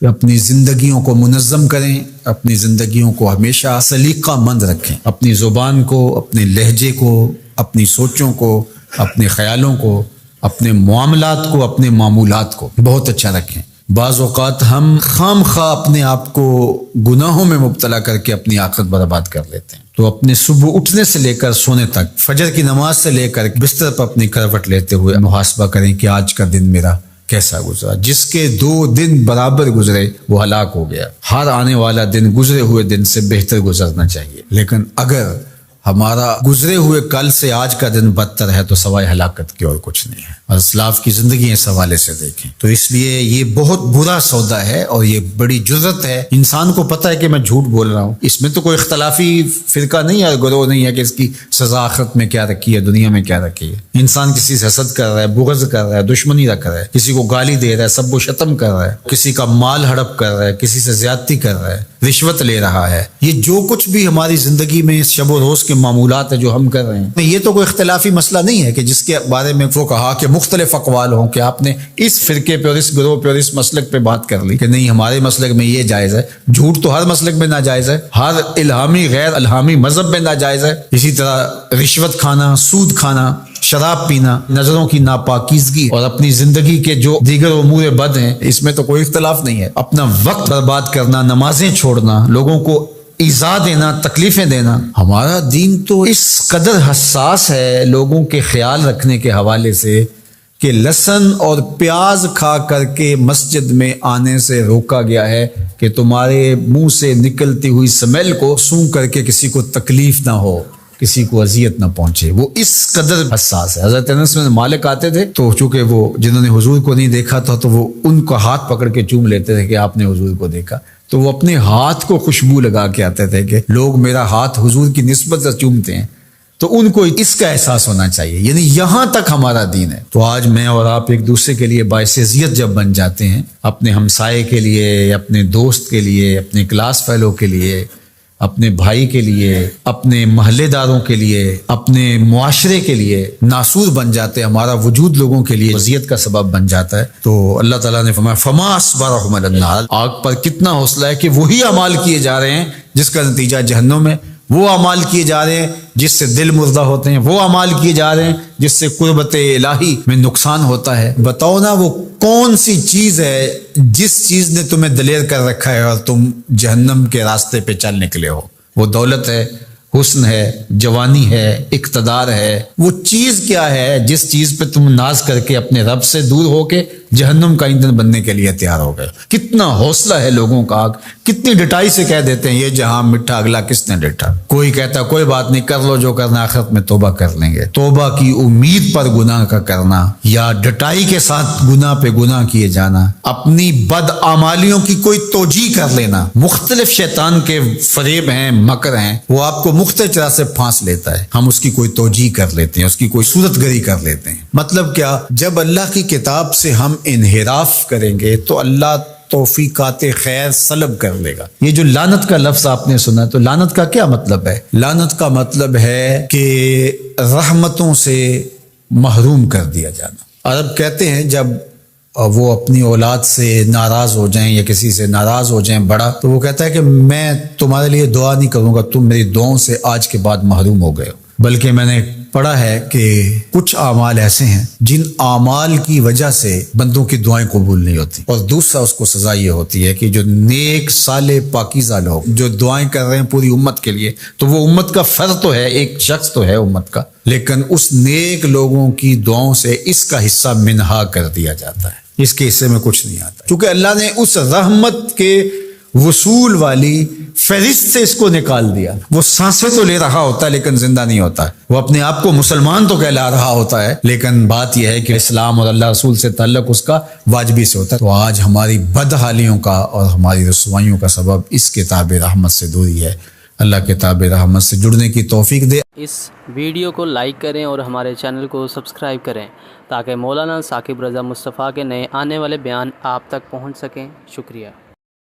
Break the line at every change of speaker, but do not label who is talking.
کہ اپنی زندگیوں کو منظم کریں، اپنی زندگیوں کو ہمیشہ سلیقہ مند رکھیں، اپنی زبان کو، اپنے لہجے کو، اپنی سوچوں کو، اپنے خیالوں کو، اپنے معاملات کو، اپنے معمولات کو بہت اچھا رکھیں۔ بعض اوقات ہم خام خواہ اپنے آپ کو گناہوں میں مبتلا کر کے اپنی آخرت برباد کر لیتے ہیں۔ تو اپنے صبح اٹھنے سے لے کر سونے تک، فجر کی نماز سے لے کر بستر پر اپنی کروٹ لیتے ہوئے محاسبہ کریں کہ آج کا دن میرا کیسا گزرا۔ جس کے 2 دن برابر گزرے وہ ہلاک ہو گیا۔ ہر آنے والا دن گزرے ہوئے دن سے بہتر گزرنا چاہیے، لیکن اگر ہمارا گزرے ہوئے کل سے آج کا دن بدتر ہے تو سوائے ہلاکت کی اور کچھ نہیں ہے۔ اور اسلاف کی زندگی اس حوالے سے دیکھیں تو اس لیے یہ بہت برا سودا ہے اور یہ بڑی جرت ہے۔ انسان کو پتہ ہے کہ میں جھوٹ بول رہا ہوں، اس میں تو کوئی اختلافی فرقہ نہیں ہے، گروہ نہیں ہے کہ اس کی سزا آخرت میں کیا رکھی ہے، دنیا میں کیا رکھی ہے۔ انسان کسی سے حسد کر رہا ہے، بغض کر رہا ہے، دشمنی رکھ رہا ہے، کسی کو گالی دے رہا ہے، سب و شتم کر رہا ہے، کسی کا مال ہڑپ کر رہا ہے، کسی سے زیادتی کر رہا ہے، رشوت لے رہا ہے، یہ جو کچھ بھی ہماری زندگی میں شب و روز کے معمولات ہیں جو ہم کر رہے ہیں، یہ تو کوئی اختلافی مسئلہ نہیں ہے کہ جس کے بارے میں وہ کہا کہ مختلف اقوال ہوں کہ آپ نے اس فرقے پہ اور اس گروہ پہ اور اس مسلک پہ بات کر لی کہ نہیں ہمارے مسلک میں یہ جائز ہے۔ جھوٹ تو ہر مسلک میں ناجائز ہے، ہر الہامی غیر الہامی مذہب میں ناجائز ہے۔ اسی طرح رشوت کھانا، سود کھانا، شراب پینا، نظروں کی ناپاکیزگی اور اپنی زندگی کے جو دیگر امور بد ہیں، اس میں تو کوئی اختلاف نہیں ہے۔ اپنا وقت برباد کرنا، نمازیں چھوڑنا، لوگوں کو ایذا دینا، تکلیفیں دینا، ہمارا دین تو اس قدر حساس ہے لوگوں کے خیال رکھنے کے حوالے سے کہ لہسن اور پیاز کھا کر کے مسجد میں آنے سے روکا گیا ہے کہ تمہارے منہ سے نکلتی ہوئی سمیل کو سونگھ کر کے کسی کو تکلیف نہ ہو، کسی کو اذیت نہ پہنچے۔ وہ اس قدر حساس ہے۔ حضرت انس بن مالک آتے تھے تو چونکہ وہ جنہوں نے حضور کو نہیں دیکھا تھا تو وہ ان کو ہاتھ پکڑ کے چوم لیتے تھے کہ آپ نے حضور کو دیکھا، تو وہ اپنے ہاتھ کو خوشبو لگا کے آتے تھے کہ لوگ میرا ہاتھ حضور کی نسبت سے چومتے ہیں، تو ان کو اس کا احساس ہونا چاہیے۔ یعنی یہاں تک ہمارا دین ہے۔ تو آج میں اور آپ ایک دوسرے کے لیے باعث اذیت جب بن جاتے ہیں، اپنے ہمسائے کے لیے، اپنے دوست کے لیے، اپنے کلاس فیلو کے لیے، اپنے بھائی کے لیے، اپنے محلے داروں کے لیے، اپنے معاشرے کے لیے ناسور بن جاتے ہیں، ہمارا وجود لوگوں کے لیے اذیت کا سبب بن جاتا ہے، تو اللہ تعالیٰ نے فرمایا فما اصبرهم علی النار، آگ پر کتنا حوصلہ ہے کہ وہی اعمال کیے جا رہے ہیں جس کا نتیجہ جہنم ہے، وہ اعمال کیے جا رہے ہیں جس سے دل مردہ ہوتے ہیں، وہ اعمال کیے جا رہے ہیں جس سے قربت الہی میں نقصان ہوتا ہے۔ بتاؤ نا وہ کون سی چیز ہے جس چیز نے تمہیں دلیر کر رکھا ہے اور تم جہنم کے راستے پہ چل نکلے ہو؟ وہ دولت ہے، حسن ہے، جوانی ہے، اقتدار ہے۔ وہ چیز کیا ہے جس چیز پہ تم ناز کر کے اپنے رب سے دور ہو کے جہنم کا ایندھن بننے کے لیے تیار ہو گئے؟ کتنا حوصلہ ہے لوگوں کا، کتنی ڈٹائی سے کہہ دیتے ہیں یہ جہاں میٹھا اگلا کس نے ڈٹا۔ کوئی کہتا کوئی بات نہیں، کر لو جو کرنا، آخرت میں توبہ کر لیں گے۔ توبہ کی امید پر گناہ کا کرنا یا ڈٹائی کے ساتھ گناہ پہ گناہ کیے جانا، اپنی بدعمالیوں کی کوئی توجیہ کر لینا، مختلف شیطان کے فریب ہیں، مکر ہیں، وہ آپ کو مختلف طرح سے پھانس لیتا ہے، ہم اس کی کوئی توجیہ کر لیتے ہیں، اس کی کوئی صورت گری کر لیتے ہیں۔ مطلب کیا؟ جب اللہ کی کتاب سے ہم انحراف کریں گے تو اللہ توفیقات خیر سلب کر لے گا۔ یہ جو لعنت کا لفظ آپ نے سنا، تو لعنت کا کیا مطلب ہے؟ لعنت کا مطلب ہے کہ رحمتوں سے محروم کر دیا جانا۔ عرب کہتے ہیں جب وہ اپنی اولاد سے ناراض ہو جائیں یا کسی سے ناراض ہو جائیں بڑا، تو وہ کہتا ہے کہ میں تمہارے لیے دعا نہیں کروں گا، تم میری دعاؤں سے آج کے بعد محروم ہو گئے ہو۔ بلکہ میں نے پڑھا ہے کہ کچھ اعمال ایسے ہیں جن اعمال کی وجہ سے بندوں کی دعائیں قبول نہیں ہوتی، اور دوسرا اس کو سزا یہ ہوتی ہے کہ جو نیک صالح پاکیزہ لوگ جو دعائیں کر رہے ہیں پوری امت کے لیے، تو وہ امت کا فرد تو ہے، ایک شخص تو ہے امت کا، لیکن اس نیک لوگوں کی دعاؤں سے اس کا حصہ منہا کر دیا جاتا ہے، اس کے حصے میں کچھ نہیں آتا، کیونکہ اللہ نے اس رحمت کے وصول والی فہرست سے اس کو نکال دیا۔ وہ سانسیں تو لے رہا ہوتا ہے لیکن زندہ نہیں ہوتا، وہ اپنے آپ کو مسلمان تو کہلا رہا ہوتا ہے، لیکن بات یہ ہے کہ اسلام اور اللہ رسول سے تعلق اس کا واجبی سے ہوتا ہے۔ تو آج ہماری بدحالیوں کا اور ہماری رسوائیوں کا سبب اس کتاب رحمت سے دوری ہے۔ اللہ کتاب رحمت سے جڑنے کی توفیق دے۔
اس ویڈیو کو لائک کریں اور ہمارے چینل کو سبسکرائب کریں تاکہ مولانا ثاقب رضا مصطفیٰ کے نئے آنے والے بیان آپ تک پہنچ سکیں۔ شکریہ۔